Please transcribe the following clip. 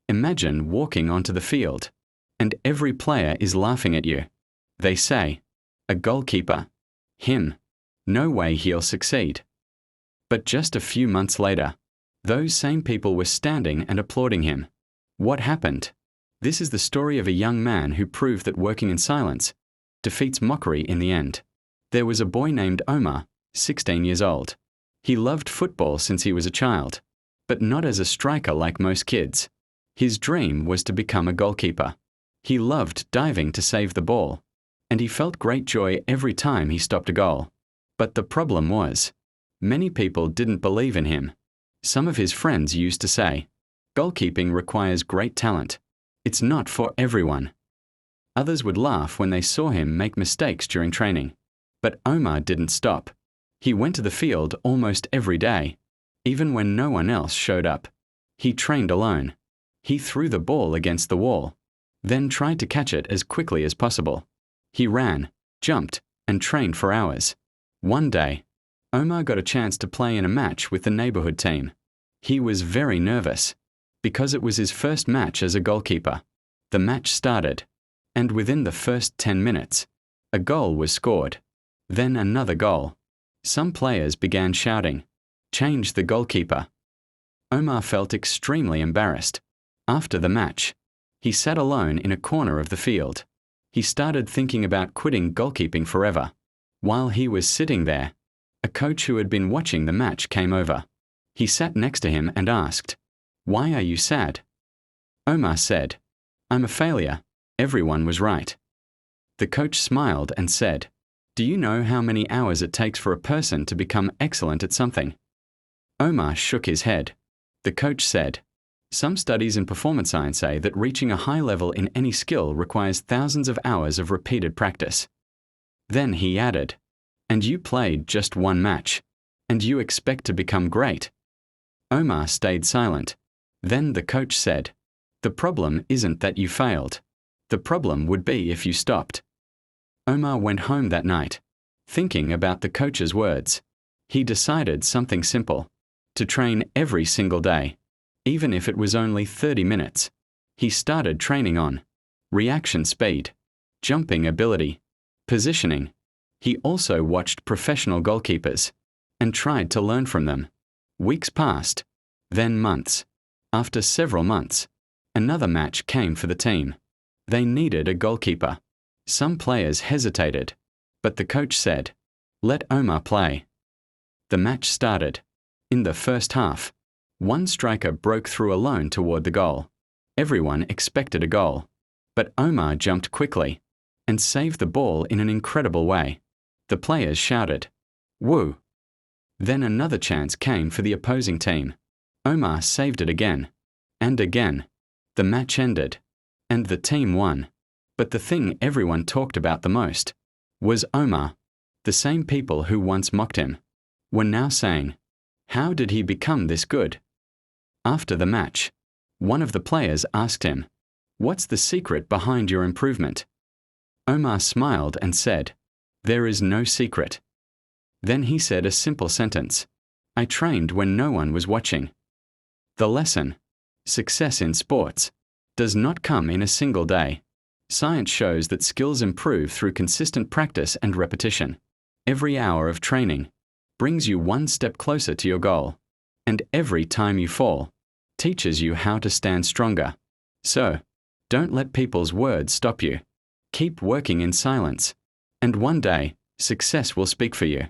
Imagine walking onto the field, and every player is laughing at you. They say, "A goalkeeper. Him. No way he'll succeed." But just a few months later, those same people were standing and applauding him. What happened? This is the story of a young man who proved that working in silence defeats mockery in the end. There was a boy named Omar, 16 years old. He loved football since he was a child, but not as a striker like most kids. His dream was to become a goalkeeper. He loved diving to save the ball, and he felt great joy every time he stopped a goal. But the problem was, many people didn't believe in him. Some of his friends used to say, "Goalkeeping requires great talent. It's not for everyone." Others would laugh when they saw him make mistakes during training. But Omar didn't stop. He went to the field almost every day, even when no one else showed up. He trained alone. He threw the ball against the wall, then tried to catch it as quickly as possible. He ran, jumped, and trained for hours. One day, Omar got a chance to play in a match with the neighborhood team. He was very nervous, because it was his first match as a goalkeeper. The match started, and within the first 10 minutes, a goal was scored. Then another goal. Some players began shouting, "Change the goalkeeper." Omar felt extremely embarrassed. After the match, he sat alone in a corner of the field. He started thinking about quitting goalkeeping forever. While he was sitting there, a coach who had been watching the match came over. He sat next to him and asked, "Why are you sad?" Omar said, "I'm a failure. Everyone was right." The coach smiled and said, "Do you know how many hours it takes for a person to become excellent at something?" Omar shook his head. The coach said, "Some studies in performance science say that reaching a high level in any skill requires thousands of hours of repeated practice." Then he added, "And you played just one match, and you expect to become great?" Omar stayed silent. Then the coach said, "The problem isn't that you failed. The problem would be if you stopped." Omar went home that night, thinking about the coach's words. He decided something simple: to train every single day, even if it was only 30 minutes. He started training on reaction speed, jumping ability, positioning. He also watched professional goalkeepers and tried to learn from them. Weeks passed, then months. After several months, another match came for the team. They needed a goalkeeper. Some players hesitated, but the coach said, "Let Omar play." The match started. In the first half, one striker broke through alone toward the goal. Everyone expected a goal, but Omar jumped quickly and saved the ball in an incredible way. The players shouted, "Woo!" Then another chance came for the opposing team. Omar saved it again, and again. The match ended, and the team won. But the thing everyone talked about the most was Omar. The same people who once mocked him were now saying, "How did he become this good?" After the match, one of the players asked him, "What's the secret behind your improvement?" Omar smiled and said, "There is no secret." Then he said a simple sentence, "I trained when no one was watching." The lesson: success in sports does not come in a single day. Science shows that skills improve through consistent practice and repetition. Every hour of training brings you one step closer to your goal, and every time you fall teaches you how to stand stronger. So, don't let people's words stop you. Keep working in silence, and one day, success will speak for you.